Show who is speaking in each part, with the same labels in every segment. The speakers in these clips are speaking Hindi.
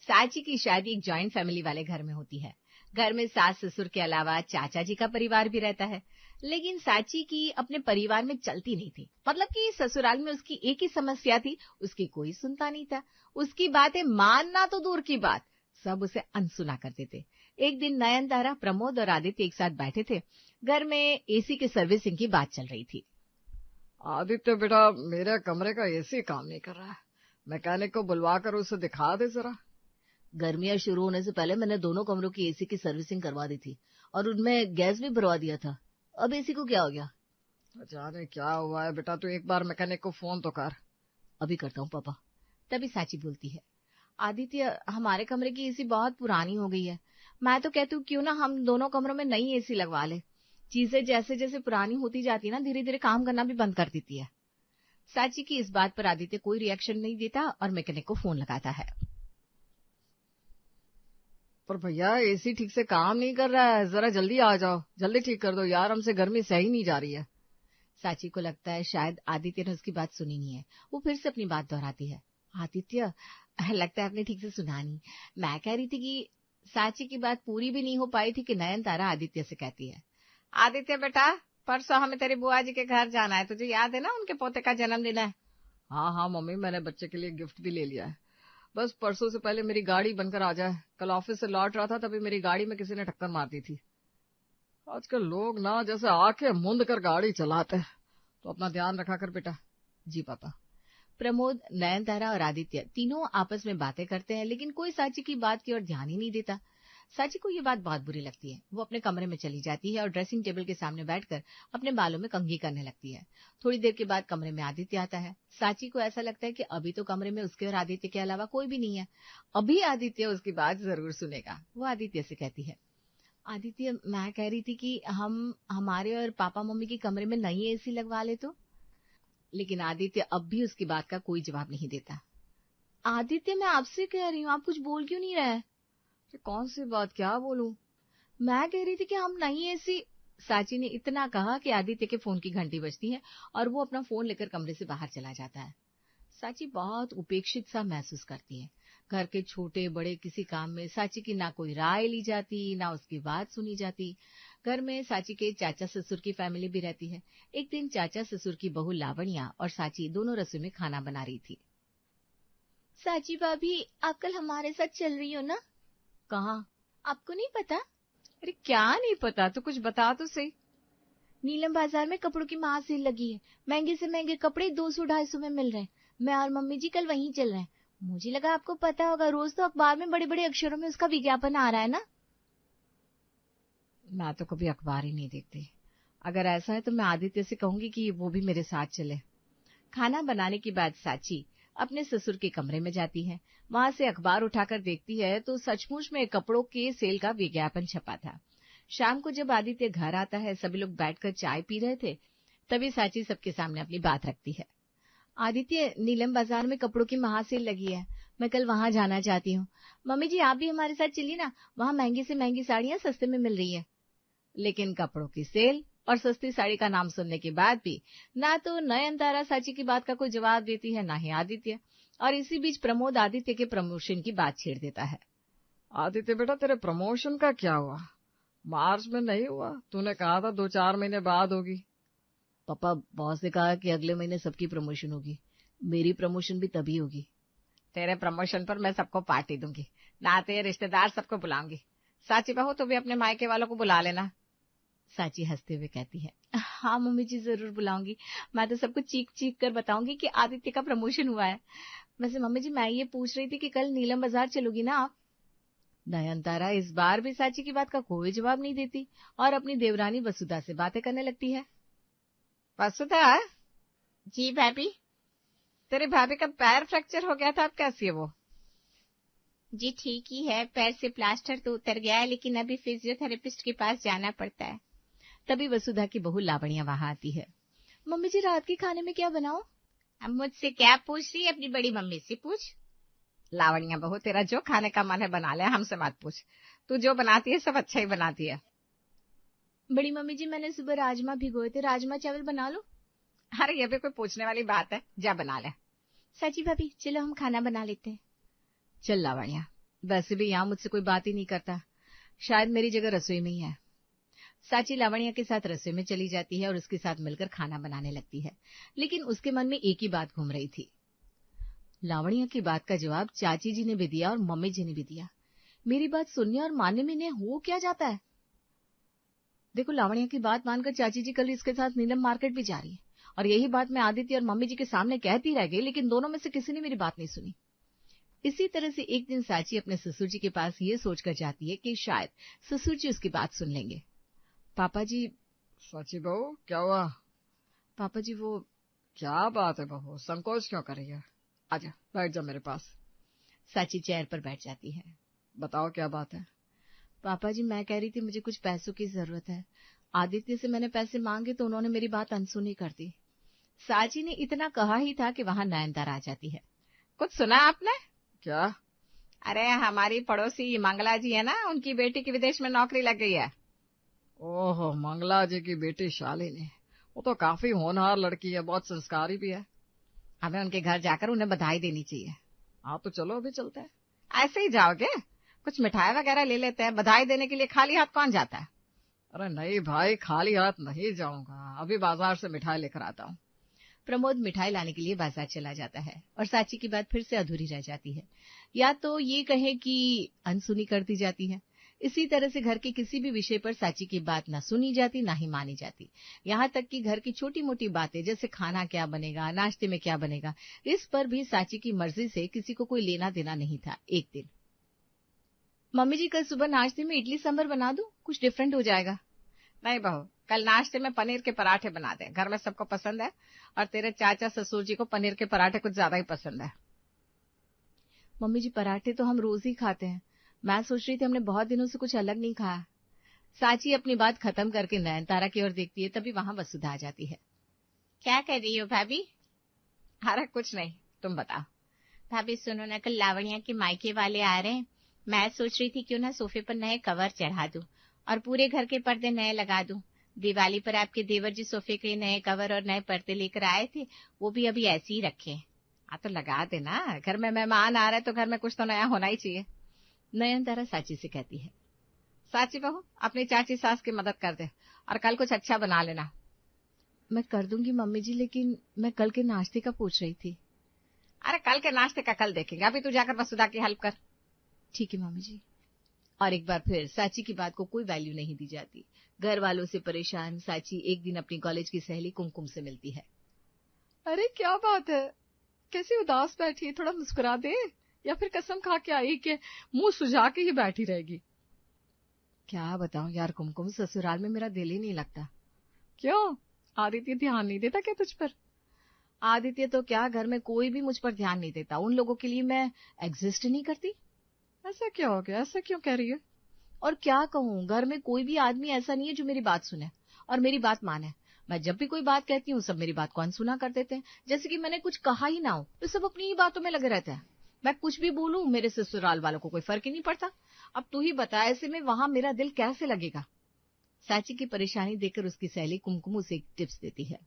Speaker 1: साची की शादी एक जॉइंट फैमिली वाले घर में होती है। घर में सास ससुर के अलावा चाचा जी का परिवार भी रहता है। लेकिन साची की अपने परिवार में चलती नहीं थी। मतलब कि ससुराल में उसकी एक ही समस्या थी, उसकी कोई सुनता नहीं था। उसकी बातें मानना तो दूर की बात, सब उसे अनसुना करते थे। एक दिन नयनतारा, प्रमोद और आदित्य एक साथ बैठे थे। घर में एसी की सर्विसिंग की बात चल रही थी।
Speaker 2: आदित्य बेटा, मेरे कमरे का एसी काम नहीं कर रहा है, मैकेनिक को बुलवा कर उसे दिखा दे जरा।
Speaker 1: गर्मियां शुरू होने से पहले मैंने दोनों कमरों की एसी की सर्विसिंग करवा दी थी और उनमें गैस भी भरवा दिया था। अब एसी को क्या हो गया?
Speaker 2: जाने क्या हुआ है बेटा, तू एक बार मैकेनिक को फोन तो कर।
Speaker 1: अभी करता हूँ पापा। तभी साची बोलती है, आदित्य हमारे कमरे की एसी बहुत पुरानी हो गई है। मैं तो कहती हूँ क्यों ना हम दोनों कमरों में नई एसी लगवा ले। चीजें जैसे जैसे पुरानी होती जाती है ना, धीरे धीरे काम करना भी बंद कर देती है। साची की इस बात पर आदित्य कोई रिएक्शन नहीं देता और मैकेनिक को फोन लगाता है।
Speaker 2: पर भैया, एसी ठीक से काम नहीं कर रहा है, जरा जल्दी आ जाओ, जल्दी ठीक कर दो यार, हमसे गर्मी सही नहीं जा रही है।
Speaker 1: साची को लगता है शायद आदित्य ने उसकी बात सुनी नहीं है। वो फिर से अपनी बात दोहराती है, आदित्य लगता है आपने ठीक से सुना नहीं। मैं कह रही थी कि साची की बात पूरी भी नहीं हो पाई थी कि नयनतारा आदित्य से कहती है, आदित्य बेटा, परसों हमें तेरी बुआ जी के घर जाना है, तुझे याद है ना, उनके पोते का जन्मदिन है।
Speaker 2: हाँ हाँ मम्मी, मैंने बच्चे के लिए गिफ्ट भी ले लिया है। बस परसों से पहले मेरी गाड़ी बनकर आ जाए। कल ऑफिस से लौट रहा था, तभी मेरी गाड़ी में किसी ने टक्कर मार दी थी। आजकल लोग ना जैसे आंखें मूंद कर गाड़ी चलाते हैं, तो अपना ध्यान रखा कर बेटा। जी पापा।
Speaker 1: प्रमोद, नयनतारा और आदित्य तीनों आपस में बातें करते हैं, लेकिन कोई साची की बात की ओर ध्यान ही नहीं देता। साची को ये बात बहुत बुरी लगती है। वो अपने कमरे में चली जाती है और ड्रेसिंग टेबल के सामने बैठकर अपने बालों में कंघी करने लगती है। थोड़ी देर के बाद कमरे में आदित्य आता है। साची को ऐसा लगता है कि अभी तो कमरे में उसके और आदित्य के अलावा कोई भी नहीं है। अभी आदित्य उसकी बात जरूर सुनेगा। वो आदित्य से कहती है, आदित्य मैं कह रही थी कि हम हमारे और पापा मम्मी के कमरे में नई एसी लगवा ले तो। लेकिन आदित्य अब भी उसकी बात का कोई जवाब नहीं देता। आदित्य मैं आपसे कह रही हूँ, आप कुछ बोल क्यों नहीं रहे?
Speaker 2: कौन सी बात, क्या बोलूं?
Speaker 1: मैं कह रही थी कि हम नहीं ऐसी। साची ने इतना कहा कि आदित्य के फोन की घंटी बजती है और वो अपना फोन लेकर कमरे से बाहर चला जाता है। साची बहुत उपेक्षित सा महसूस करती है। घर के छोटे बड़े किसी काम में साची की ना कोई राय ली जाती, ना उसकी बात सुनी जाती। घर में साची के चाचा ससुर की फैमिली भी रहती है। एक दिन चाचा ससुर की बहू लावण्या और साची दोनों रसोई में खाना बना रही थी। साची भाभी, आप कल हमारे साथ चल रही हो ना? कहाँ? आपको नहीं पता?
Speaker 2: अरे क्या नहीं पता, तो कुछ बता तो सही।
Speaker 1: नीलम बाजार में कपड़ों की महासेल लगी है। महंगे से महंगे कपड़े 200-250 में मिल रहे हैं। मैं और मम्मी जी कल वहीं चल रहे हैं। मुझे लगा आपको पता होगा, रोज तो अखबार में बड़े बड़े अक्षरों में उसका विज्ञापन आ रहा है ना।
Speaker 2: मैं तो कभी अखबार ही नहीं देखती। अगर ऐसा है तो मैं आदित्य से कहूंगी कि वो भी मेरे साथ चले।
Speaker 1: खाना बनाने के बाद साची अपने ससुर के कमरे में जाती है। वहां से अखबार उठाकर देखती है तो सचमुच में कपड़ों के सेल का विज्ञापन छपा था। शाम को जब आदित्य घर आता है, सभी लोग बैठकर चाय पी रहे थे, तभी साची सबके सामने अपनी बात रखती है। आदित्य, नीलम बाजार में कपड़ों की महासेल लगी है। मैं कल वहां जाना चाहती हूँ। मम्मी जी आप भी हमारे साथ चलिए ना, वहां महंगी से महंगी साड़ियां सस्ते में मिल रही है। लेकिन कपड़ों की सेल और सस्ती साड़ी का नाम सुनने के बाद भी ना तो नयनतारा साची की बात का कोई जवाब देती है, ना ही आदित्य। और इसी बीच प्रमोद आदित्य के प्रमोशन की बात छेड़ देता है।
Speaker 2: आदित्य बेटा, तेरे प्रमोशन का क्या हुआ? मार्च में नहीं हुआ? तूने कहा था 2-4 महीने बाद होगी।
Speaker 1: पापा, बॉस ने कहा कि अगले महीने सबकी प्रमोशन होगी। मेरी प्रमोशन भी तभी होगी। तेरे प्रमोशन पर मैं सबको पार्टी दूंगी, नाते रिश्तेदार सबको बुलाऊंगी। साची बहू, तो भी अपने मायके वालों को बुला लेना। साची हंसते हुए कहती है, हाँ मम्मी जी जरूर बुलाऊंगी। मैं तो सबको चीख चीख कर बताऊंगी कि आदित्य का प्रमोशन हुआ है। वैसे मम्मी जी मैं ये पूछ रही थी कि कल नीलम बाजार चलोगी ना आप? नयनतारा इस बार भी साची की बात का कोई जवाब नहीं देती और अपनी देवरानी वसुधा से बातें करने लगती है। वसुधा? जी भाभी। तेरी भाभी का पैर फ्रैक्चर हो गया था, अब कैसी है वो? जी ठीक ही है, पैर से प्लास्टर तो उतर गया है, लेकिन अभी फिजियोथेरेपिस्ट के पास जाना पड़ता है। तभी वसुधा की बहू लावण्या वहां आती है। मम्मी जी रात के खाने में क्या बनाऊं? अब मुझसे क्या पूछ रही है, अपनी बड़ी मम्मी से पूछ। लावण्या बहू, तेरा जो खाने का मन है बना ले, हमसे मत पूछ। तू जो बनाती है सब अच्छा ही बनाती है। बड़ी मम्मी जी मैंने सुबह राजमा भिगोए थे, राजमा चावल बना लो। अरे ये भी कोई पूछने वाली बात है, जा बना ले। साची भाभी चलो हम खाना बना लेते हैं। चल लावण्या, वैसे भी यहाँ मुझसे कोई बात ही नहीं करता, शायद मेरी जगह रसोई में ही है। साची लावण्या के साथ रसोई में चली जाती है और उसके साथ मिलकर खाना बनाने लगती है, लेकिन उसके मन में एक ही बात घूम रही थी। लावण्या की बात का जवाब चाची जी ने भी दिया और मम्मी जी ने भी दिया। मेरी बात सुनने और मानने में इन्हें हो क्या जाता है? देखो, लावण्या की बात मानकर चाची जी कल इसके साथ नीलम मार्केट भी जा रही है, और यही बात मैं आदित्य और मम्मी जी के सामने कहती रह गई, लेकिन दोनों में से किसी ने मेरी बात नहीं सुनी। इसी तरह से एक दिन साची अपने ससुर जी के पास ये सोचकर जाती है कि शायद ससुर जी उसकी बात सुन लेंगे। पापा जी।
Speaker 2: साची बहू, क्या हुआ?
Speaker 1: पापा जी, वो
Speaker 2: क्या बात है बहू, संकोच क्यों कर रही है? आजा, बैठ जा मेरे पास।
Speaker 1: साची चेयर पर बैठ जाती है।
Speaker 2: बताओ क्या बात है?
Speaker 1: पापा जी, मैं कह रही थी मुझे कुछ पैसों की जरूरत है। आदित्य से मैंने पैसे मांगे तो उन्होंने मेरी बात अनसुनी कर दी। साची ने इतना कहा ही था कि वहां नयनतारा आ जाती है। कुछ सुना आपने?
Speaker 2: क्या?
Speaker 1: अरे, हमारी पड़ोसी मंगला जी है ना, उनकी बेटी की विदेश में नौकरी लग गई है।
Speaker 2: ओहो, मंगला जी की बेटी शालिनी, वो तो काफी होनहार लड़की है, बहुत संस्कारी भी है।
Speaker 1: हमें उनके घर जाकर उन्हें बधाई देनी चाहिए।
Speaker 2: हाँ तो चलो, अभी चलते हैं।
Speaker 1: ऐसे ही जाओगे? कुछ मिठाई वगैरह ले लेते हैं, बधाई देने के लिए खाली हाथ कौन जाता है?
Speaker 2: अरे नहीं भाई, खाली हाथ नहीं जाऊंगा, अभी बाजार से मिठाई लेकर आता हूँ।
Speaker 1: प्रमोद मिठाई लाने के लिए बाजार चला जाता है और साची की बात फिर से अधूरी रह जाती है, या तो ये कहे कि अनसुनी कर दी जाती है। इसी तरह से घर के किसी भी विषय पर साची की बात न सुनी जाती, ना ही मानी जाती। यहाँ तक कि घर की छोटी मोटी बातें, जैसे खाना क्या बनेगा, नाश्ते में क्या बनेगा, इस पर भी साची की मर्जी से किसी को कोई लेना देना नहीं था। एक दिन, मम्मी जी, कल सुबह नाश्ते में इडली सांभर बना दूं, कुछ डिफरेंट हो जाएगा। नहीं बहू, कल नाश्ते में पनीर के पराठे बना दे, घर में सबको पसंद है, और तेरे चाचा ससुर जी को पनीर के पराठे कुछ ज्यादा ही पसंद है। मम्मी जी, पराठे तो हम रोज ही खाते हैं, मैं सोच रही थी हमने बहुत दिनों से कुछ अलग नहीं खाया। साची अपनी बात खत्म करके नयनतारा की ओर देखती है, तभी वहां वसुधा आ जाती है। क्या कर रही हो भाभी? अरे कुछ नहीं, तुम बताओ। भाभी सुनो ना, कल लावण्या के मायके वाले आ रहे हैं, मैं सोच रही थी क्यों ना सोफे पर नए कवर चढ़ा दूं और पूरे घर के पर्दे नए लगा दूं। दिवाली पर आपके देवर जी सोफे के नए कवर और नए पर्दे लेकर आए थे, वो भी अभी ऐसे ही रखे हैं। हाँ तो लगा देना, घर में मेहमान आ रहे तो घर में कुछ तो नया होना ही चाहिए। नयनतारा साची से कहती है। साची बहू, अपनी चाची सास की मदद कर दे और कल कुछ अच्छा बना लेना। मैं कर दूंगी मम्मी जी, लेकिन मैं कल के नाश्ते का पूछ रही थी। अरे कल के नाश्ते का कल देखेंगे, अभी तू जाकर वसुधा की हेल्प कर। ठीक है मम्मी जी। और एक बार फिर साची की बात को कोई वैल्यू नहीं दी जाती। घर वालों से परेशान साची एक दिन अपनी कॉलेज की सहेली कुमकुम से मिलती है।
Speaker 2: अरे क्या बात है, कैसी उदास बैठी है, थोड़ा मुस्कुरा दे, या फिर कसम खा के आई कि मुंह सुझा के ही बैठी रहेगी?
Speaker 1: क्या बताऊं यार कुमकुम, ससुराल में मेरा दिल ही नहीं लगता।
Speaker 2: क्यों? आदित्य ध्यान नहीं देता क्या तुझ पर?
Speaker 1: आदित्य तो क्या, घर में कोई भी मुझ पर ध्यान नहीं देता। उन लोगों के लिए मैं एग्जिस्ट नहीं करती।
Speaker 2: ऐसा क्या हो गया, ऐसा क्यों कह रही है?
Speaker 1: और क्या कहूँ, घर में कोई भी आदमी ऐसा नहीं है जो मेरी बात सुने और मेरी बात माने। मैं जब भी कोई बात कहती हूँ, सब मेरी बात को अनसुना कर देते हैं, जैसे कि मैंने कुछ कहा ही ना हो, तो सब अपनी ही बातों में लगे रहते हैं। मैं कुछ भी बोलूं, मेरे ससुराल वालों को कोई फर्क ही नहीं पड़ता। अब तू ही बता, ऐसे में वहां मेरा दिल कैसे लगेगा? साची की परेशानी देखकर उसकी सहेली कुमकुम उसे एक टिप्स देती है।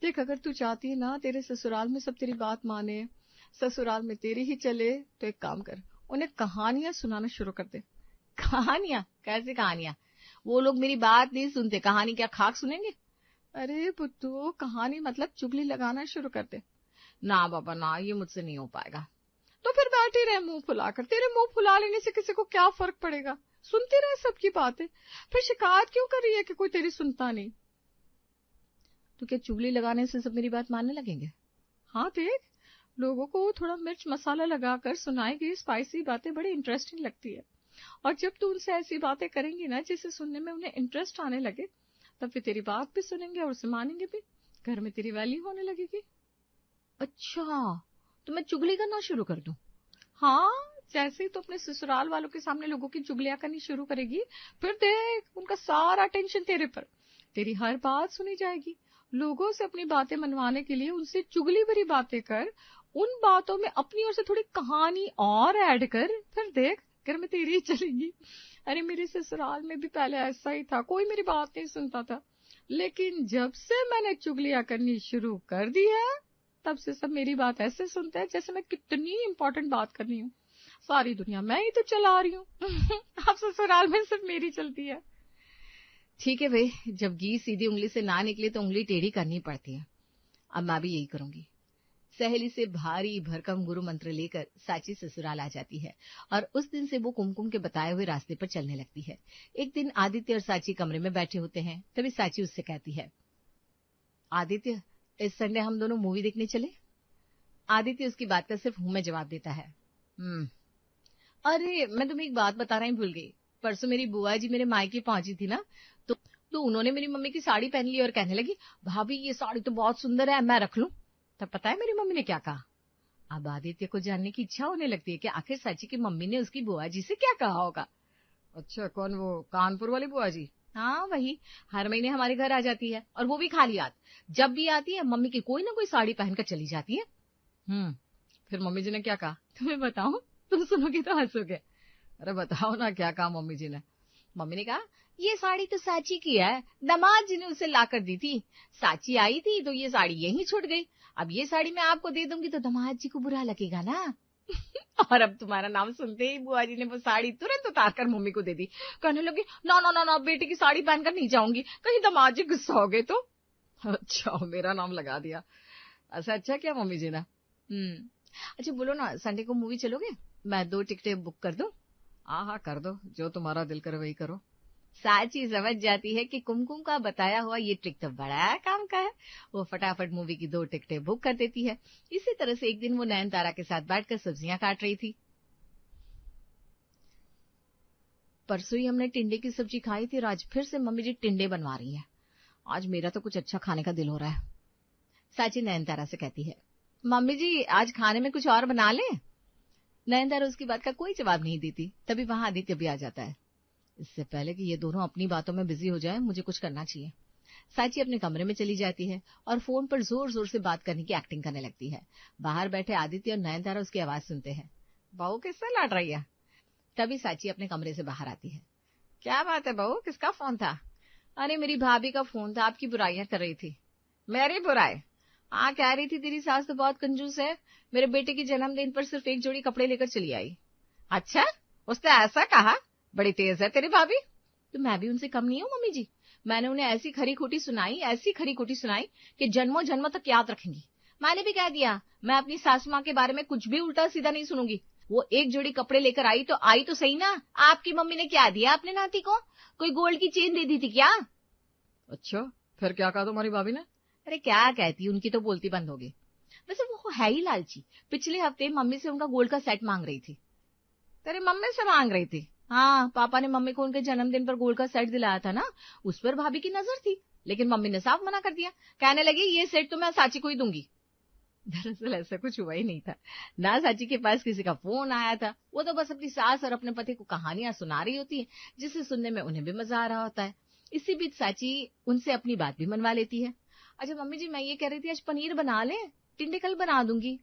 Speaker 2: देख, अगर तू चाहती है ना तेरे ससुराल में सब तेरी बात माने, ससुराल में तेरी ही चले, तो एक काम कर, उन्हें कहानियां सुनाना शुरू कर दे।
Speaker 1: कहानियां? कैसी कहानियां? वो लोग मेरी बात नहीं सुनते, कहानी क्या खाक सुनेंगे?
Speaker 2: अरे पुत्तू, कहानी मतलब चुगली लगाना शुरू कर दे।
Speaker 1: ना बाबा ना, ये मुझसे नहीं हो पाएगा।
Speaker 2: तो फिर बैठी रहे मुंह फुलाकर, तेरे मुंह फुला लेने से किसी को क्या फर्क पड़ेगा? सुनते रहे सबकी बातें, फिर शिकायत क्यों कर रही है कि कोई तेरी सुनता नहीं?
Speaker 1: तो क्या चुगली लगाने से सब मेरी बात मानने लगेंगे?
Speaker 2: हाँ देख, लोगों को थोड़ा मिर्च मसाला लगाकर सुनाई गई स्पाइसी बातें बड़ी इंटरेस्टिंग लगती है, और जब तू उनसे ऐसी बातें करेंगी ना जिसे सुनने में उन्हें इंटरेस्ट आने लगे, तब फिर तेरी बात भी सुनेंगे और उसे मानेंगे भी, घर में तेरी वैल्यू होने लगेगी।
Speaker 1: अच्छा, तो मैं चुगली करना शुरू कर दूं?
Speaker 2: हाँ, जैसे ही तू अपने ससुराल वालों के सामने लोगों की चुगलियां करनी शुरू करेगी, फिर देख उनका सारा टेंशन तेरे पर, तेरी हर बात सुनी जाएगी। लोगों से अपनी बातें मनवाने के लिए उनसे चुगली भरी बातें कर, उन बातों में अपनी ओर से थोड़ी कहानी और ऐड कर, फिर देख घर में तेरी ही चलेगी। अरे मेरे ससुराल में भी पहले ऐसा ही था, कोई मेरी बात नहीं सुनता था, लेकिन जब से मैंने चुगलियां करनी शुरू कर दी है, तब से सब मेरी बात ऐसे सुनते हैं जैसे मैं कितनी इंपॉर्टेंट बात कर रही हूँ।
Speaker 1: सारी दुनिया मैं ही तो चला रही हूँ। अब ससुराल में सिर्फ मेरी चलती है। ठीक है भाई, जब घी सीधी उंगली से ना निकले तो उंगली टेढ़ी करनी पड़ती है। अब मैं भी यही करूंगी। सहेली से भारी भरकम गुरु मंत्र लेकर साची ससुराल आ जाती है और उस दिन से वो कुमकुम के बताए हुए रास्ते पर चलने लगती है। एक दिन आदित्य और साची कमरे में बैठे होते हैं, तभी साची उससे कहती है, आदित्य, इस संडे हम दोनों मूवी देखने चले? आदित्य उसकी बात का सिर्फ हूं में जवाब देता है। अरे मैं तुम्हें एक बात बता रहा ही भूल गई। परसों मेरी बुआ जी मेरे मायके पहुंची थी ना, तो उन्होंने मेरी मम्मी की साड़ी पहन ली और कहने लगी, भाभी ये साड़ी तो बहुत सुंदर है, मैं रख लूं? तब पता है मेरी मम्मी ने क्या कहा? अब आदित्य को जानने की इच्छा होने लगती है कि आखिर साची की मम्मी ने उसकी बुआ जी से क्या कहा होगा।
Speaker 2: अच्छा, कौन, वो कानपुर वाली बुआ जी?
Speaker 1: हाँ वही, हर महीने हमारे घर आ जाती है और वो भी खाली हाथ। जब भी आती है मम्मी की कोई ना कोई साड़ी पहनकर चली जाती है।
Speaker 2: फिर मम्मी जी ने क्या कहा?
Speaker 1: तुम्हें बताऊं? तुम सुनोगे तो हंसोगे।
Speaker 2: अरे बताओ ना, क्या कहा मम्मी जी ने?
Speaker 1: मम्मी ने कहा, ये साड़ी तो साची की है, दामाद जी ने उसे लाकर दी थी। साची आई थी तो ये साड़ी यहीं छूट गई। अब ये साड़ी मैं आपको दे दूंगी तो दामाद जी को बुरा लगेगा ना। और अब तुम्हारा नाम सुनते ही बुआ जी ने वो साड़ी तुरंत उतार कर मम्मी को दे दी। कहने लगी, ना ना ना ना, बेटी की साड़ी पहनकर नहीं जाऊंगी, कहीं दामाद जी गुस्सा हो गए तो।
Speaker 2: अच्छा, मेरा नाम लगा दिया। ऐसा अच्छा क्या मम्मी जी ने?
Speaker 1: अच्छा बोलो ना, संडे को मूवी चलोगे? मैं 2 टिकटें बुक कर दूं?
Speaker 2: हाँ, कर दो, जो तुम्हारा दिल करे वही करो।
Speaker 1: साची समझ जाती है कि कुमकुम का बताया हुआ ये ट्रिक तो बड़ा काम का है। वो फटाफट मूवी की 2 टिकटें बुक कर देती है। इसी तरह से एक दिन वो नयनतारा के साथ बैठकर सब्जियां काट रही थी। परसों ही हमने टिंडे की सब्जी खाई थी और आज फिर से मम्मी जी टिंडे बनवा रही है। आज मेरा तो कुछ अच्छा खाने का दिल हो रहा है। साची नयनतारा से कहती है, मम्मी जी आज खाने में कुछ और बना ले? नयनतारा उसकी बात का कोई जवाब नहीं देती। तभी वहां आदित्य भी आ जाता है। इससे पहले कि ये दोनों अपनी बातों में बिजी हो जाएं, मुझे कुछ करना चाहिए। साची अपने कमरे में चली जाती है और फोन पर जोर जोर से बात करने की एक्टिंग करने लगती है। बाहर बैठे आदित्य और नयनतारा उसकी आवाज सुनते हैं। बहू किससे लड़ रही है? तभी साची अपने कमरे से बाहर आती है। क्या बात है बहू, किसका फोन था? अरे मेरी भाभी का फोन था, आपकी बुराइयां कर रही थी। मेरी बुराई? हाँ, कह रही थी तेरी सास तो बहुत कंजूस है, मेरे बेटे के जन्मदिन पर सिर्फ एक जोड़ी कपड़े लेकर चली आई। अच्छा, उसने ऐसा कहा? बड़ी तेज है तेरी भाभी। तो मैं भी उनसे कम नहीं हूँ मम्मी जी। मैंने उन्हें ऐसी खरी खोटी सुनाई कि जन्मों जन्मों तक याद रखेंगी। मैंने भी कह दिया, मैं अपनी सासू माँ के बारे में कुछ भी उल्टा सीधा नहीं सुनूंगी। वो एक जोड़ी कपड़े लेकर आई तो सही ना। आपकी मम्मी ने क्या दिया अपने नाती को? कोई गोल्ड की चेन दे दी थी क्या?
Speaker 2: अच्छा, फिर क्या कहा तुम्हारी भाभी ने?
Speaker 1: अरे क्या कहती, उनकी तो बोलती बंद हो गई। वैसे वो है ही लालची। पिछले हफ्ते मम्मी से उनका गोल्ड का सेट मांग रही थी। तेरे मम्मी से मांग रही थी? हाँ, पापा ने मम्मी को उनके जन्मदिन पर गोल्ड का सेट दिलाया था ना, उस पर भाभी की नजर थी, लेकिन मम्मी ने साफ मना कर दिया। कहने लगी ये सेट तो मैं साची को ही दूंगी। दरअसल ऐसा कुछ हुआ ही नहीं था। ना साची के पास किसी का फोन आया था। वो तो बस अपनी सास और अपने पति को कहानियां सुना रही होती है, जिसे सुनने में उन्हें भी मजा आ रहा होता है। इसी बीच साची उनसे अपनी बात भी मनवा लेती है। अच्छा मम्मी जी, मैं ये कह रही थी आज पनीर बना ले, टिंडे कल बना दूंगी।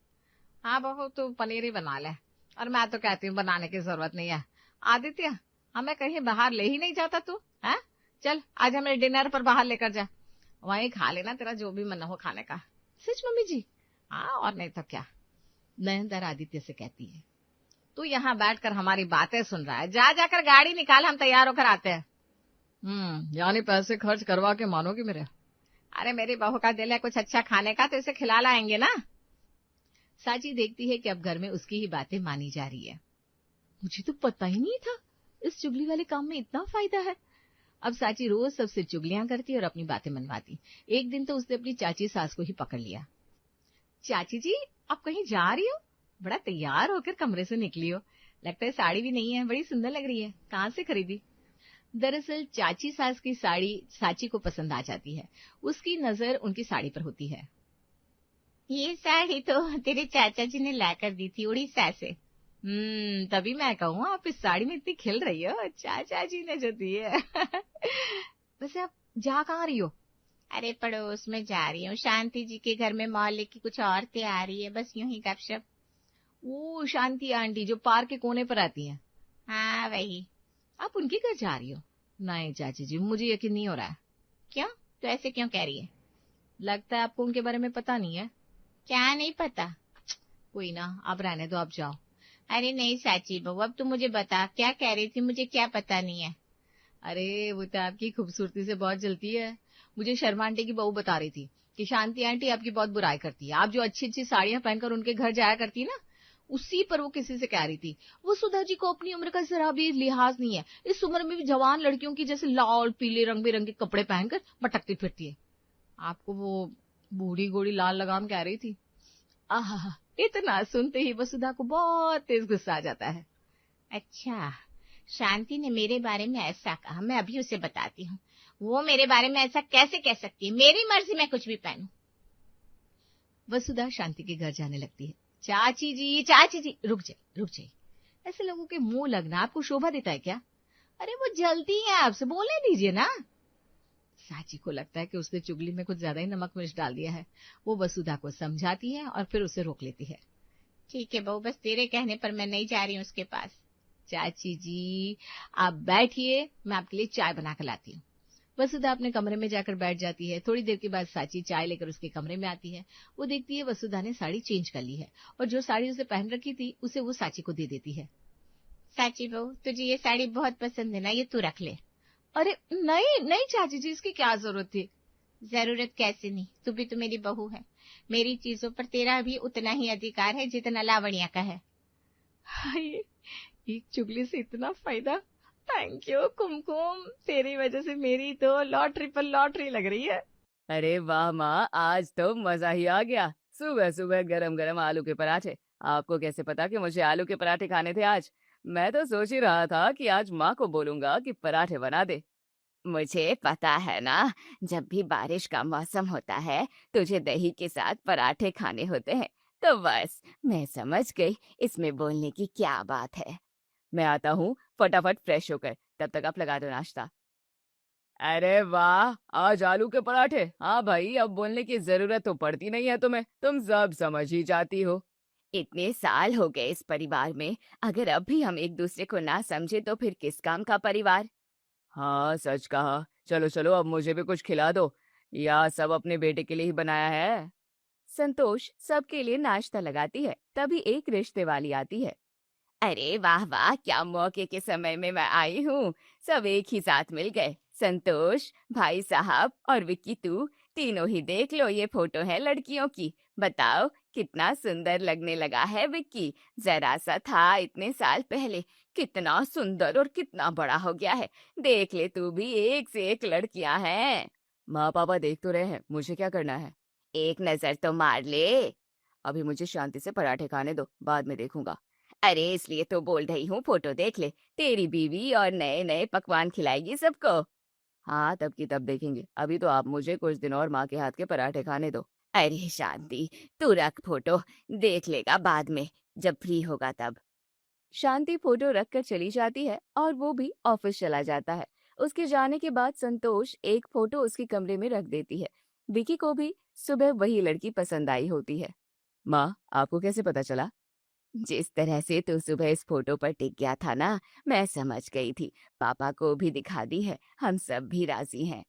Speaker 1: हाँ बहू, तो पनीर ही बना ले। और मैं तो कहती हूँ बनाने की जरूरत नहीं है। आदित्य, हमें कहीं बाहर ले ही नहीं जाता तू है? चल आज हमें डिनर पर बाहर लेकर जा, वहीं खा लेना तेरा जो भी मन हो खाने का। सच मम्मी जी? हाँ और नहीं तो क्या। नयनतारा आदित्य से कहती है, तू यहाँ बैठकर हमारी बातें सुन रहा है, जा जाकर गाड़ी निकाल, हम तैयार होकर आते हैं।
Speaker 2: यानी पैसे खर्च करवा के मानोगी मेरे?
Speaker 1: अरे मेरी बहू का दिल है कुछ अच्छा खाने का, तो इसे खिला लाएंगे ना। साची देखती है कि अब घर में उसकी ही बातें मानी जा रही है। मुझे तो पता ही नहीं था इस चुगली वाले काम में इतना फायदा है। अब साची रोज सबसे चुगलियां करती और अपनी बातें मनवाती। एक दिन तो उसने अपनी चाची सास को ही पकड़ लिया। चाची जी, आप कहीं जा रही हो? बड़ा तैयार होकर कमरे से निकली हो, लगता है साड़ी भी नहीं है, बड़ी सुंदर लग रही है, कहाँ से खरीदी? दरअसल चाची सास की साड़ी साची को पसंद आ जाती है। उसकी नजर उनकी साड़ी पर होती है। ये साड़ी तो तेरे चाचा जी ने लाकर दी थी उड़ीसा से। तभी मैं कहूँ आप इस साड़ी में इतनी खिल रही हो, चाचा जी ने जो दी है। वैसे आप जा कहाँ रही हो? अरे पड़ोस में जा रही हूँ, शांति जी के घर में मोहल्ले की कुछ औरतें आ रही है, बस यूं ही गपशप। वो शांति आंटी जो पार्क के कोने पर आती है? हाँ वही। आप उनके घर जा रही हो? नहीं चाची जी, मुझे यकीन नहीं हो रहा है। क्यों, तो ऐसे क्यों कह रही है? लगता है आपको उनके बारे में पता नहीं है। क्या नहीं पता? कोई ना, आप रहने दो, आप जाओ। अरे नहीं साची बहू, अब तू मुझे बता क्या कह रही थी, मुझे क्या पता नहीं है।
Speaker 2: अरे वो तो आपकी खूबसूरती से बहुत जलती है। मुझे शर्मा आंटी की बहू बता रही थी कि शांति आंटी आपकी बहुत बुराई करती है। आप जो अच्छी अच्छी साड़ियां पहनकर उनके घर जाया करती ना, उसी पर वो किसी से कह रही थी, वो सुधा जी को अपनी उम्र का जरा भी लिहाज नहीं है, इस उम्र में भी जवान लड़कियों की जैसे लाल पीले रंग बिरंगे कपड़े पहनकर भटकती फिरती है। आपको वो बूढ़ी गोड़ी लाल लगाम कह रही थी। आहा, इतना सुनते ही वसुधा को बहुत तेज गुस्सा आ जाता है।
Speaker 1: अच्छा, शांति ने मेरे बारे में ऐसा कहा, मैं अभी उसे बताती हूँ। वो मेरे बारे में ऐसा कैसे कह सकती है, मेरी मर्जी मैं कुछ भी पहनूं।
Speaker 2: वसुधा शांति के घर जाने लगती है। चाची जी, चाची जी, रुक जाए रुक जाए, ऐसे लोगों के मुंह लगना आपको शोभा देता है क्या? अरे वो जलती है आपसे, बोलने दीजिए ना। साची को लगता है कि उसने चुगली में कुछ ज्यादा ही नमक मिर्च डाल दिया है। वो वसुधा को समझाती है और फिर उसे रोक लेती है।
Speaker 1: ठीक है बहू, बस तेरे कहने पर मैं नहीं जा रही हूँ उसके पास।
Speaker 2: चाची जी, आप बैठिए, मैं आपके लिए चाय बना कर लाती हूँ। वसुधा अपने कमरे में जाकर बैठ जाती है। थोड़ी देर के बाद साची चाय लेकर उसके कमरे में आती है। वो देखती है वसुधा ने साड़ी चेंज कर ली है और जो साड़ी उसे पहन रखी थी उसे वो साची को दे देती है।
Speaker 1: साची बहू, तुझे ये साड़ी बहुत पसंद है ना, ये तू रख ले।
Speaker 2: अरे नहीं नहीं चाची जी, इसकी क्या जरूरत थी?
Speaker 1: जरूरत कैसे नहीं, तू भी तो मेरी बहू है। मेरी चीजों पर तेरा भी उतना ही अधिकार है जितना लावण्या का है।
Speaker 2: हाय, एक चुगली से इतना फायदा। थैंक यू कुमकुम, तेरी वजह से मेरी तो लॉटरी पर लॉटरी लग रही है। अरे वाह माँ, आज तो मजा ही आ गया। सुबह सुबह गरम गरम आलू के पराठे। आपको कैसे पता कि मुझे आलू के पराठे खाने थे आज? मैं तो सोच ही रहा था कि आज माँ को बोलूंगा कि पराठे बना दे।
Speaker 3: मुझे पता है ना, जब भी बारिश का मौसम होता है तुझे दही के साथ पराठे खाने होते हैं। तो बस मैं समझ गई इसमें बोलने की क्या बात है।
Speaker 2: मैं आता हूँ फटाफट फ्रेश होकर, तब तक आप लगा दो नाश्ता। अरे वाह, आज आलू के पराठे। हाँ भाई, अब बोलने की जरूरत तो पड़ती नहीं है तुम्हें, तुम सब समझ ही जाती हो।
Speaker 3: इतने साल हो गए इस परिवार में, अगर अब भी हम एक दूसरे को ना समझे तो फिर किस काम का परिवार।
Speaker 2: हाँ सच कहा। चलो चलो, अब मुझे भी कुछ खिला दो, या सब अपने बेटे के लिए ही बनाया है। संतोष सबके लिए नाश्ता लगाती है। तभी एक रिश्ते वाली आती है।
Speaker 3: अरे वाह वाह, क्या मौके के समय में मैं आई हूँ। सब एक ही साथ मिल गए। संतोष, भाई साहब और विक्की, तू तीनों ही देख लो, ये फोटो है लड़कियों की। बताओ कितना सुंदर लगने लगा है विक्की। जरा सा था इतने साल पहले, कितना सुंदर और कितना बड़ा हो गया है। देख ले तू भी, एक से एक लड़कियां हैं।
Speaker 2: माँ पापा देख तो रहे हैं, मुझे क्या करना है?
Speaker 3: एक नजर तो मार ले।
Speaker 2: अभी मुझे शांति से पराठे खाने दो, बाद में देखूंगा।
Speaker 3: अरे इसलिए तो बोल रही हूँ, फोटो देख ले। तेरी बीवी और नए नए पकवान खिलाएगी सबको।
Speaker 2: हाँ, तब की तब देखेंगे, अभी तो आप मुझे कुछ दिन और माँ के हाथ के पराठे खाने दो।
Speaker 3: अरे शांति, तू रख फोटो, देख लेगा बाद में जब फ्री होगा तब।
Speaker 2: शांति फोटो रख कर चली जाती है और वो भी ऑफिस चला जाता है। उसके जाने के बाद संतोष एक फोटो उसके कमरे में रख देती है। विकी को भी सुबह वही लड़की पसंद आई होती है। माँ, आपको कैसे पता चला?
Speaker 3: जिस तरह से तू सुबह इस फोटो पर टिक गया था ना, मैं समझ गई थी। पापा को भी दिखा दी है, हम सब भी राजी हैं।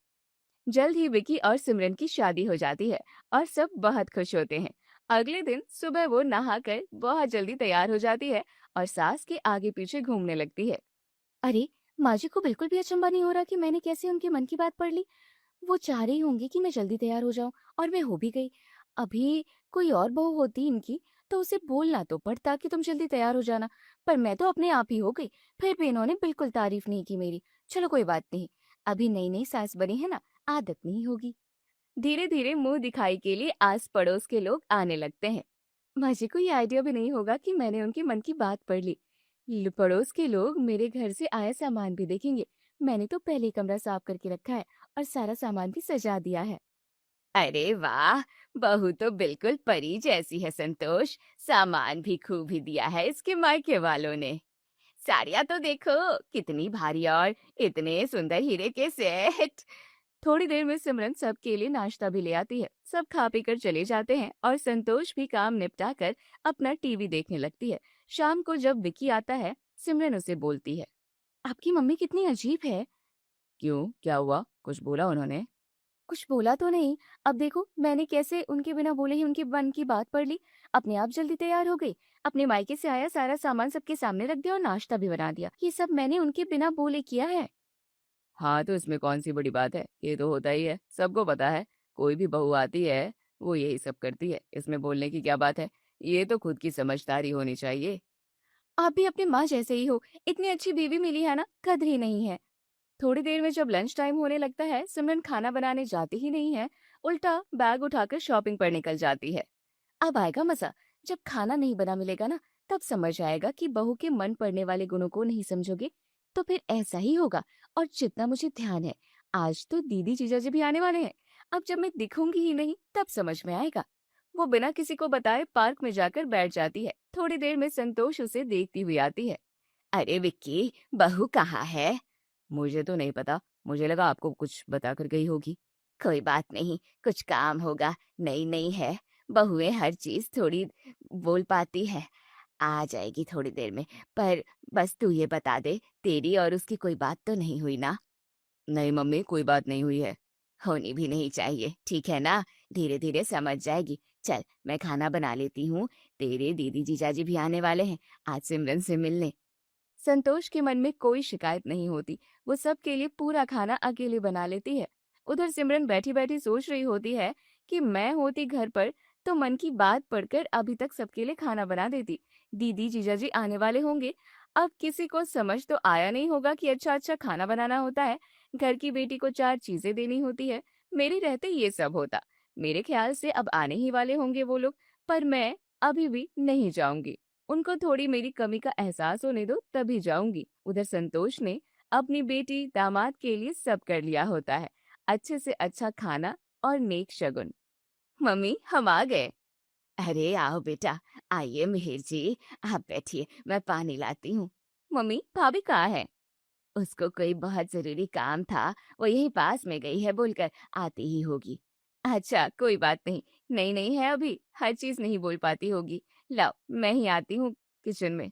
Speaker 2: जल्द ही विकी और सिमरन की शादी हो जाती है और सब बहुत खुश होते हैं। अगले दिन सुबह वो नहाकर बहुत जल्दी तैयार हो जाती है और सास के आगे पीछे घूमने लगती है।
Speaker 4: अरे, माँ जी को बिल्कुल भी अचंभा नहीं हो रहा कि मैंने कैसे उनके मन की बात पढ़ ली। वो चाह रही होंगी कि मैं जल्दी तैयार हो जाऊं, और मैं हो भी गई। अभी कोई और बहू होती इनकी तो उसे बोलना तो पड़ता कि तुम जल्दी तैयार हो जाना, पर मैं तो अपने आप ही हो गई। फिर भी इन्होंने बिल्कुल तारीफ नहीं की मेरी। चलो कोई बात नहीं, अभी नई नई सास बनी है ना, आदत नहीं होगी।
Speaker 2: धीरे धीरे मुंह दिखाई के लिए आस पड़ोस के लोग आने लगते हैं। माँ जी को ये आइडिया भी नहीं होगा कि मैंने उनके मन की बात पढ़ ली। पड़ोस के लोग मेरे घर से आया सामान भी देखेंगे। मैंने तो पहले ही कमरा साफ करके रखा है और सारा सामान भी सजा दिया है।
Speaker 3: अरे वाह, बहू तो बिल्कुल परी जैसी है संतोष। सामान भी खूब ही दिया है इसके मायके वालों ने। साड़ियाँ तो देखो कितनी भारी, और इतने सुंदर हीरे के सेट।
Speaker 2: थोड़ी देर में सिमरन सबके लिए नाश्ता भी ले आती है। सब खा पी कर चले जाते हैं और संतोष भी काम निपटा कर अपना टीवी देखने लगती है। शाम को जब विकी आता है, सिमरन उसे बोलती है।
Speaker 4: आपकी मम्मी कितनी अजीब है।
Speaker 2: क्यों, क्या हुआ? कुछ बोला उन्होंने?
Speaker 4: कुछ बोला तो नहीं। अब देखो मैंने कैसे उनके बिना बोले ही उनके मन की बात पढ़ ली। अपने आप जल्दी तैयार हो गई। अपने मायके से आया सारा सामान सबके सामने रख दिया और नाश्ता भी बना दिया। ये सब मैंने उनके बिना बोले किया है।
Speaker 3: हाँ, तो इसमें कौन-सी बड़ी बात है? ये तो होता ही है, सबको पता है। कोई भी बहू आती है, वो यही सब करती है। इसमें बोलने की क्या बात है? ये तो खुद की समझदारी होनी चाहिए।
Speaker 4: आप भी अपनी माँ जैसे ही हो। इतनी अच्छी बीवी मिली है ना, कद्र ही नहीं है। थोड़ी देर में जब लंच टाइम होने लगता है, सिमरन खाना बनाने जाती ही नहीं है, उल्टा बैग उठाकर शॉपिंग पर निकल जाती है। अब आएगा मजा। जब खाना नहीं बना मिलेगा ना, तब समझ आएगा कि बहू के मन पड़ने वाले गुणों को नहीं समझोगे तो फिर ऐसा ही होगा। और जितना मुझे ध्यान है, आज तो दीदी जीजाजी भी आने वाले हैं। अब जब मैं दिखूंगी ही नहीं, तब समझ में आएगा। वो बिना किसी को बताए पार्क में जाकर बैठ जाती है। थोड़ी देर में संतोष उसे देखती हुई आती है।
Speaker 3: अरे विक्की, बहू कहाँ है? मुझे तो नहीं पता, मुझे लगा आपको कुछ बताकर गई होगी। कोई बात नहीं, कुछ काम होगा, नई-नई है। बहुएँ हर चीज़ थोड़ी बोल पाती है। आ जाएगी थोड़ी देर में, पर बस तू ये बता दे, तेरी और उसकी कोई बात तो नहीं हुई ना? नहीं मम्मी, कोई बात नहीं हुई है। होनी भी नहीं चाहिए, ठीक है ना? धीरे-धीरे समझ जाएगी। चल, मैं खाना बना लेती हूँ, तेरे दीदी जीजाजी भी आने वाले हैं, आज सिमरन से मिलने।
Speaker 4: संतोष के मन में कोई शिकायत नहीं होती। वो सबके लिए पूरा खाना अकेले बना लेती है। उधर सिमरन बैठी बैठी सोच रही होती है कि मैं होती घर पर तो मन की बात पढ़कर अभी तक सबके लिए खाना बना देती। दीदी जीजाजी आने वाले होंगे। अब किसी को समझ तो आया नहीं होगा कि अच्छा अच्छा खाना बनाना होता है। घर की बेटी को 4 चीजें देनी होती है। मेरे रहते ये सब होता। मेरे ख्याल से अब आने ही वाले होंगे वो लोग। पर मैं अभी भी नहीं जाऊंगी। उनको थोड़ी मेरी कमी का एहसास होने दो, तभी जाऊंगी। उधर संतोष ने अपनी बेटी दामाद के लिए सब कर लिया होता है। अच्छे से अच्छा खाना और नेक शगुन।
Speaker 3: मम्मी, हम आ गए। अरे आओ बेटा, आइए मिहिर जी, आप बैठिए, मैं पानी लाती हूँ। मम्मी, भाभी कहाँ है? उसको कोई बहुत जरूरी काम था, वो यहीं पास में गई है बोलकर आती ही होगी। अच्छा, कोई बात नहीं, नई नई है अभी, हर चीज नहीं बोल पाती होगी। लाओ, मैं ही आती हूँ किचन में।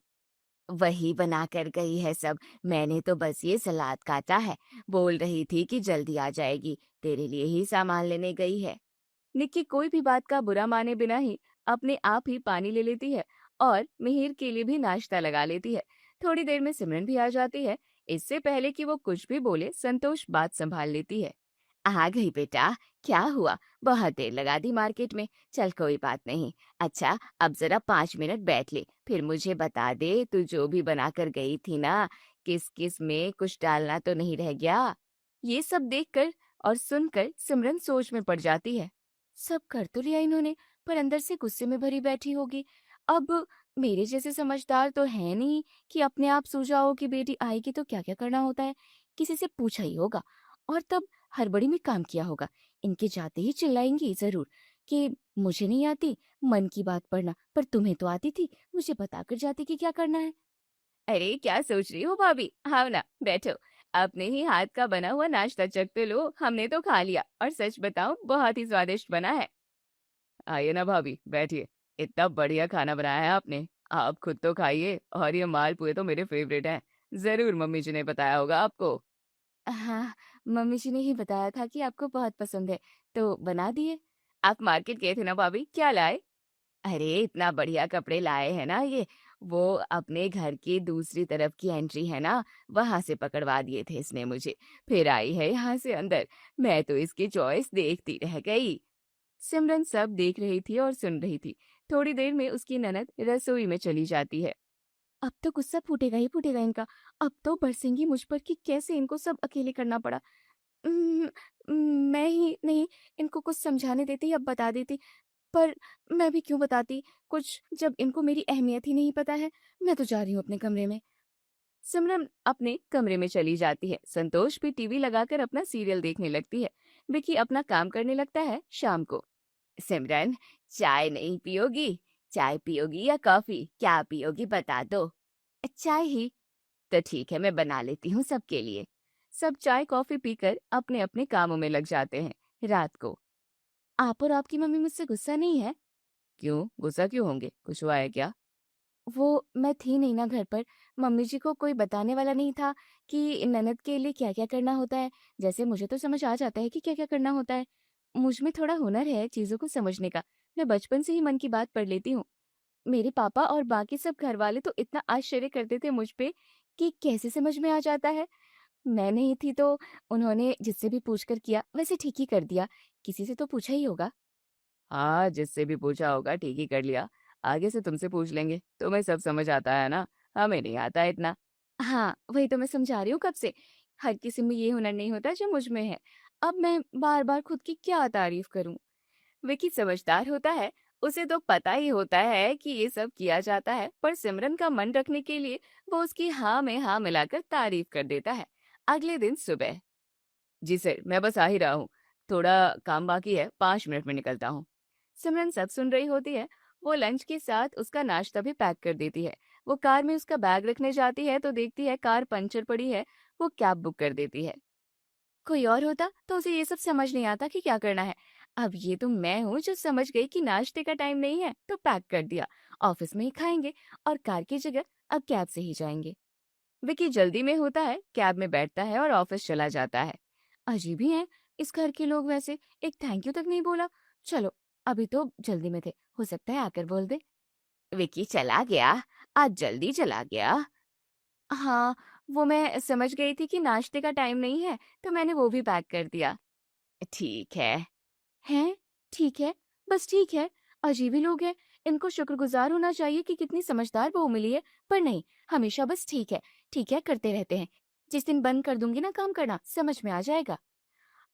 Speaker 3: वही बना कर गई है सब, मैंने तो बस ये सलाद काटा है। बोल रही थी कि जल्दी आ जाएगी, तेरे लिए ही सामान लेने गई है।
Speaker 4: निक्की कोई भी बात का बुरा माने बिना ही अपने आप ही पानी ले लेती है और मिहिर के लिए भी नाश्ता लगा लेती है। थोड़ी देर में सिमरन भी आ जाती है। इससे पहले कि वो कुछ भी बोले, संतोष बात संभाल लेती है।
Speaker 3: आ गई बेटा, क्या हुआ? बहुत देर लगा दी मार्केट में। चल कोई बात नहीं। अच्छा, अब जरा 5 मिनट बैठ ले, फिर मुझे बता दे तू जो भी बना कर गई थी ना, किस किस में कुछ डालना तो नहीं रह गया?
Speaker 4: ये सब देखकर और सुनकर सिमरन सोच में पड़ जाती है। सब कर तो लिया इन्होंने, पर अंदर से गुस्से में भरी बैठी होगी। अब मेरे जैसे समझदार तो है नहीं कि अपने आप सूझा हो कि बेटी आएगी तो क्या क्या करना होता है। किसी से पूछा ही होगा और तब हड़बड़ी में काम किया होगा। इनके जाते ही चिल्लाएंगी जरूर कि मुझे नहीं आती मन की बात पढ़ना, पर तुम्हें तो आती थी, मुझे बताकर जाती कि क्या करना है।
Speaker 3: अरे क्या सोच रही हो भाभी? आओ ना, बैठो। अपने ही हाथ का बना हुआ नाश्ता चख तो लो, हमने तो खा लिया और सच बताऊं बहुत ही स्वादिष्ट बना है। आइए ना भाभी, बैठिए। इतना बढ़िया खाना बनाया है आपने। आप खुद तो खाइए, और ये मालपुए तो मेरे फेवरेट हैं। जरूर मम्मी जी ने बताया होगा आपको।
Speaker 4: हाँ, मम्मी जी ने ही बताया था कि आपको बहुत पसंद है, तो बना दिए।
Speaker 3: आप मार्केट गए थे ना भाभी, क्या लाए? अरे इतना बढ़िया कपड़े लाए हैं ना ये। वो अपने घर की दूसरी तरफ की एंट्री है ना, वहां से पकड़वा दिए थे इसने मुझे। फिर आई है यहाँ से अंदर। मैं तो इसकी चॉइस देखती रह गई।
Speaker 4: सिमरन सब देख रही थी और सुन रही थी। थोड़ी देर में उसकी ननद रसोई में चली जाती है। अब तो गुस्सा फूटेगा ही फूटेगा इनका। अब तो बरसेंगी मुझ पर कि कैसे इनको सब अकेले करना पड़ा। उम्म, मैं ही नहीं इनको कुछ समझाने देती, अब बता देती। पर मैं भी क्यों बताती कुछ, जब इनको मेरी अहमियत ही नहीं पता है। मैं तो जा रही हूँ अपने कमरे में। सिमरन अपने कमरे में चली जाती है। संतोष भी टीवी लगाकर अपना सीरियल देखने लगती है। विकी अपना काम करने लगता है। शाम को
Speaker 3: सिमरन, चाय नहीं पियोगी? चाय पियोगी या कॉफी? क्या पियोगी बता दो।
Speaker 4: चाय ही।
Speaker 3: तो ठीक है, मैं बना लेती हूँ सबके लिए।
Speaker 4: सब चाय कॉफी पीकर अपने अपने कामों में लग जाते हैं। रात को आप और आपकी मम्मी मुझसे गुस्सा नहीं है?
Speaker 3: क्यों गुस्सा क्यों होंगे? कुछ हुआ है क्या?
Speaker 4: वो मैं थी नहीं ना घर पर, मम्मी जी को कोई बताने वाला नहीं था कि ननद के लिए क्या-क्या करना होता है। जैसे मुझे तो समझ आ जाता है कि क्या-क्या करना होता है। मुझ में थोड़ा हुनर है चीज़ों को समझने का। मैं बचपन से ही मन की बात पढ़ लेती हूँ। मेरे पापा और बाकी सब घरवाले तो इतना आश्चर्य करते थे मुझ पे कि कैसे समझ में आ जाता है। मैं नहीं थी तो उन्होंने जिससे भी पूछकर किया वैसे ठीक ही कर दिया। किसी से तो पूछा ही होगा।
Speaker 3: हाँ, जिससे भी पूछा होगा ठीक ही कर लिया। आगे से तुमसे पूछ लेंगे। तुम्हें सब समझ आता है ना? हमें नहीं आता इतना।
Speaker 4: हाँ, वही तो मैं समझा रही हूँ कब से। हर किसी में ये हुनर नहीं होता जो मुझ में है। अब मैं बार-बार खुद की क्या तारीफ करूँ?
Speaker 3: विकी समझदार होता है। उसे तो पता ही होता है कि ये सब किया जाता है, पर सिमरन का मन रखने के लिए वो उसकी हाँ में हाँ मिलाकर तारीफ कर देता है। अगले दिन सुबह। जी सर, मैं बस आ ही रहा हूँ। थोड़ा काम बाकी है, 5 मिनट में निकलता हूँ। सिमरन सब सुन रही होती है। वो लंच के साथ उसका नाश्ता भी पैक कर देती है। वो कार में उसका बैग रखने जाती है तो देखती है कार पंचर पड़ी है। वो कैब बुक कर देती है।
Speaker 4: कोई और होता तो उसे ये सब समझ नहीं आता कि क्या करना है। अब ये तो मैं हूँ जो समझ गई कि नाश्ते का टाइम नहीं है तो पैक कर दिया। ऑफिस में ही खाएंगे और कार की जगह अब कैब से ही जाएंगे।
Speaker 3: विकी जल्दी में होता है, कैब में बैठता है और ऑफिस चला जाता है।
Speaker 4: अजीब ही है इस घर के लोग वैसे। एक थैंक यू तक नहीं बोला। चलो, अभी तो जल्दी में थे, हो सकता है आकर बोल दे।
Speaker 3: विकी चला गया। आज जल्दी चला गया।
Speaker 4: हाँ, वो मैं समझ गई थी कि नाश्ते का टाइम नहीं है तो मैंने वो भी पैक कर दिया।
Speaker 3: ठीक है।
Speaker 4: हैं? ठीक है, बस ठीक है। अजीब ही लोग हैं। इनको शुक्रगुजार होना चाहिए कि कितनी समझदार बहू मिली है, पर नहीं, हमेशा बस ठीक है करते रहते हैं। जिस दिन बंद कर दूंगी ना काम करना, समझ में आ जाएगा।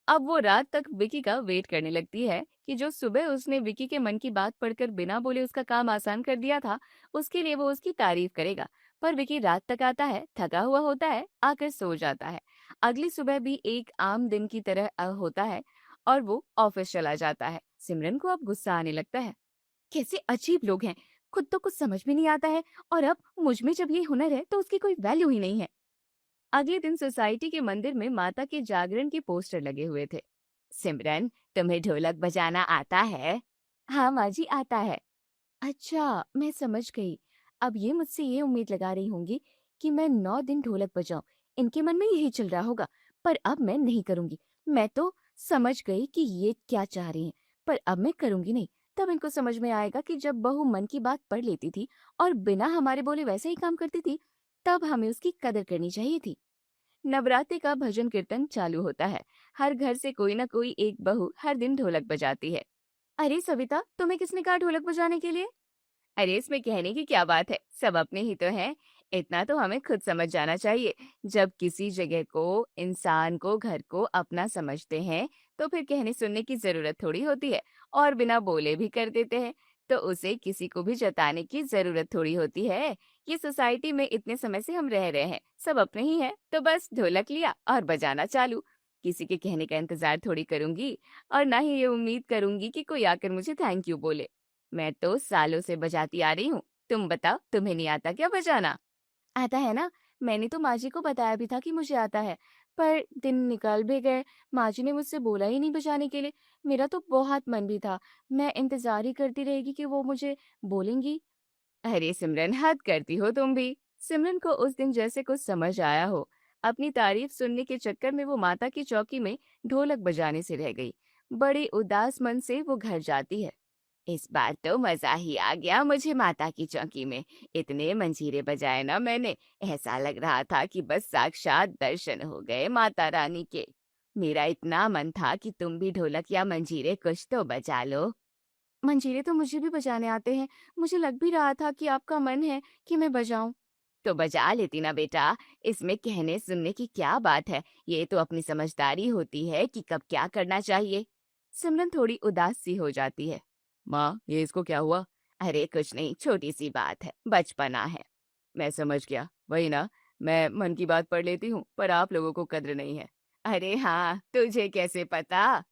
Speaker 3: अब वो रात तक विकी का वेट करने लगती है कि जो सुबह उसने विकी के मन की बात पढ़कर बिना बोले उसका काम आसान कर दिया था, उसके लिए वो उसकी तारीफ करेगा। पर विकी रात तक आता है, थका हुआ होता है, आकर सो जाता है। अगली सुबह भी एक आम दिन की तरह होता है और वो ऑफिस चला जाता है। सिमरन को अब गुस्सा आने लगता है।
Speaker 4: कैसे अजीब लोग हैं। खुद तो कुछ समझ में नहीं आता है और अब मुझ में जब ये हुनर है तो उसकी कोई वैल्यू ही नहीं है।
Speaker 3: अगले दिन सोसाइटी के मंदिर में माता के जागरण के पोस्टर लगे हुए थे। सिमरन, तुम्हें ढोलक बजाना आता है?
Speaker 4: हाँ माँ जी, आता है। अच्छा, मैं समझ गई। अब ये मुझसे ये उम्मीद लगा रही होंगी कि मैं 9 दिन ढोलक बजाऊं। इनके मन में यही चल रहा होगा। पर अब मैं नहीं करूंगी। मैं तो समझ गई कि ये क्या चाह रही हैं, पर अब मैं करूंगी नहीं। तब इनको समझ में आएगा कि जब बहू मन की बात पढ़ लेती थी और बिना हमारे बोले वैसे ही काम करती थी, तब हमें उसकी कदर करनी चाहिए थी।
Speaker 3: नवरात्रि का भजन कीर्तन चालू होता है। हर घर से कोई ना कोई एक बहू हर दिन ढोलक बजाती है।
Speaker 4: अरे सविता, तुम्हें किसने कहा ढोलक बजाने के लिए?
Speaker 3: अरे इसमें कहने की क्या बात है, सब अपने ही तो हैं। इतना तो हमें खुद समझ जाना चाहिए। जब किसी जगह को, इंसान को, घर को अपना समझते हैं तो फिर कहने सुनने की जरूरत थोड़ी होती है। और बिना बोले भी कर देते हैं तो उसे किसी को भी जताने की जरूरत थोड़ी होती है। ये सोसाइटी में इतने समय से हम रह रहे हैं, सब अपने ही हैं, तो बस ढोलक लिया और बजाना चालू। किसी के कहने का इंतजार थोड़ी करूंगी और ना ही ये उम्मीद करूंगी कि कोई आकर मुझे थैंक यू बोले। मैं तो सालों से बजाती आ रही हूँ। तुम बताओ, तुम्हें नहीं आता क्या बजाना?
Speaker 4: आता है ना। मैंने तो माँ जी को बताया भी था कि मुझे आता है, पर दिन निकल भी गए। माँ जी ने मुझसे बोला ही नहीं बजाने के लिए। मेरा तो बहुत मन भी था। मैं इंतजार ही करती रहेगी कि वो मुझे बोलेंगी।
Speaker 3: अरे सिमरन, हद करती हो तुम भी। सिमरन को उस दिन जैसे कुछ समझ आया हो। अपनी तारीफ सुनने के चक्कर में वो माता की चौकी में ढोलक बजाने से रह गई। बड़े उदास मन से वो घर जाती है। इस बार तो मजा ही आ गया मुझे माता की चौकी में। इतने मंजीरे बजाए ना मैंने, ऐसा लग रहा था कि बस साक्षात दर्शन हो गए माता रानी के। मेरा इतना मन था कि तुम भी ढोलक या मंजीरे कुछ तो बजा लो।
Speaker 4: मंजीरे तो मुझे भी बजाने आते हैं। मुझे लग भी रहा था कि आपका मन है कि मैं बजाऊं।
Speaker 3: तो बजा लेती ना बेटा। इसमें कहने सुनने की क्या बात है। ये तो अपनी समझदारी होती है कि कब क्या करना चाहिए। सिमरन थोड़ी उदास सी हो जाती है। माँ, ये इसको क्या हुआ? अरे कुछ नहीं, छोटी सी बात है, बचपना है। मैं समझ गया, वही ना। मैं मन की बात पढ़ लेती हूँ पर आप लोगों को कद्र नहीं है। अरे हाँ, तुझे कैसे पता?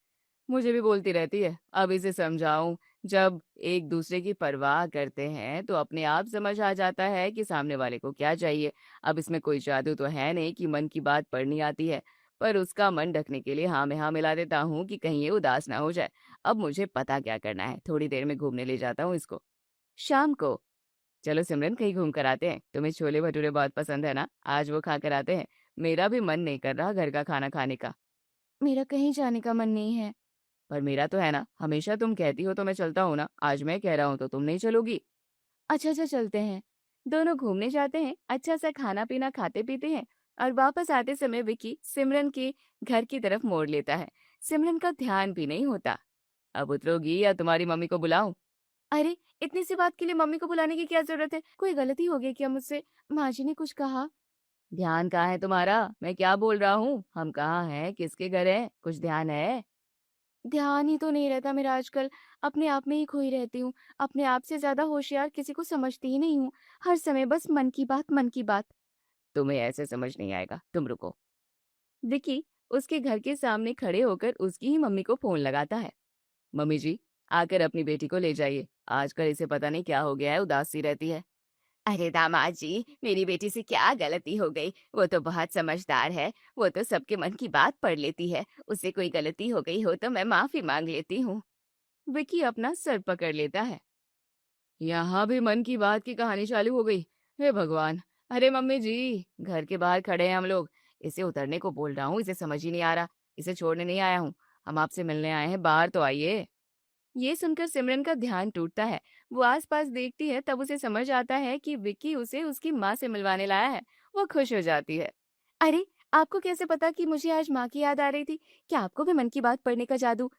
Speaker 3: मुझे भी बोलती रहती है। अब इसे समझाऊं। जब एक दूसरे की परवाह करते हैं तो अपने आप समझ आ जाता है कि सामने वाले को क्या चाहिए। अब इसमें कोई जादू तो है नहीं कि मन की बात पढ़नी आती है, पर उसका मन ढकने के लिए हाँ में हाँ मिला देता हूँ कि कहीं ये उदास ना हो जाए। अब मुझे पता क्या करना है, थोड़ी देर में घूमने ले जाता हूँ इसको। शाम को चलो सिमरन कहीं घूम कर आते हैं, तुम्हें छोले भटूरे बहुत पसंद है ना, आज वो खा कर आते हैं। मेरा भी मन नहीं कर रहा घर का खाना खाने का।
Speaker 4: मेरा कहीं जाने का मन नहीं है।
Speaker 3: पर मेरा तो है ना, हमेशा तुम कहती हो तो मैं चलता हूँ ना, आज मैं कह रहा हूँ तो तुम नहीं चलोगी।
Speaker 4: अच्छा अच्छा चलते हैं। दोनों घूमने जाते हैं, अच्छा सा खाना पीना खाते पीते हैं और वापस आते समय विकी सिमरन के घर की तरफ मोड़ लेता है। सिमरन का ध्यान भी नहीं होता।
Speaker 3: अब उतरोगी या तुम्हारी मम्मी को बुलाऊं?
Speaker 4: अरे इतनी सी बात के लिए मम्मी को बुलाने की क्या जरूरत है? कोई गलती हो गई क्या मुझसे? माँ जी ने कुछ कहा?
Speaker 3: ध्यान कहाँ है तुम्हारा? मैं क्या बोल रहा हूँ? हम कहाँ हैं, किसके घर है, कुछ ध्यान है?
Speaker 4: ध्यान ही तो नहीं रहता मेरा आजकल। अपने आप में ही खोई रहती हूँ। अपने आप से ज्यादा होशियार किसी को समझती ही नहीं हूँ। हर समय बस मन की बात, मन की बात।
Speaker 3: तुम्हें ऐसे समझ नहीं आएगा, तुम रुको। विकी उसके घर के सामने खड़े होकर उसकी ही मम्मी को फोन लगाता है। मम्मी जी, आकर अपनी बेटी को ले जाइए, आजकल इसे पता नहीं क्या हो गया है, उदास सी रहती है। अरे दामाद जी, मेरी बेटी से क्या गलती हो गई? वो तो बहुत समझदार है, वो तो सबके मन की बात पढ़ लेती है। उससे कोई गलती हो गई हो तो मैं माफी मांग लेती हूँ। विकी अपना सर पकड़ लेता है। यहाँ भी मन की बात की कहानी चालू हो गई। हे भगवान! अरे मम्मी जी, घर के बाहर खड़े हैं हम लोग। इसे उतरने को बोल रहा हूँ, इसे समझ ही नहीं आ रहा। इसे छोड़ने नहीं आया हूँ, हम आपसे मिलने आए हैं, बाहर तो आइए। ये सुनकर सिमरन का ध्यान टूटता है। वो आसपास देखती है, तब उसे समझ आता है कि विक्की उसे उसकी माँ से मिलवाने लाया है। वो खुश हो जाती है।
Speaker 4: अरे आपको कैसे पता कि मुझे आज माँ की याद आ रही थी? क्या आपको भी मन की बात पढ़ने का जादू?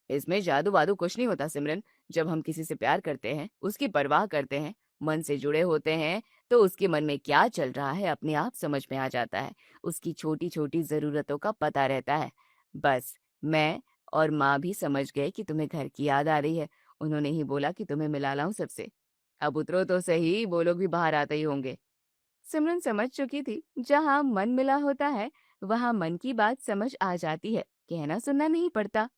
Speaker 3: इसमें जादू वादू कुछ नहीं होता सिमरन। जब हम किसी से प्यार करते हैं, उसकी परवाह करते हैं, मन से जुड़े होते हैं, तो उसके मन में क्या चल रहा है अपने आप समझ में आ जाता है। उसकी छोटी छोटी जरूरतों का पता रहता है। बस मैं और माँ भी समझ गए कि तुम्हें घर की याद आ रही है। उन्होंने ही बोला कि तुम्हें मिला लाऊं सबसे। अब उतरो तो सही, वो लोग भी बाहर आते ही होंगे।
Speaker 4: सिमरन समझ चुकी थी, जहाँ मन मिला होता है वहाँ मन की बात समझ आ जाती है, कहना सुनना नहीं पड़ता।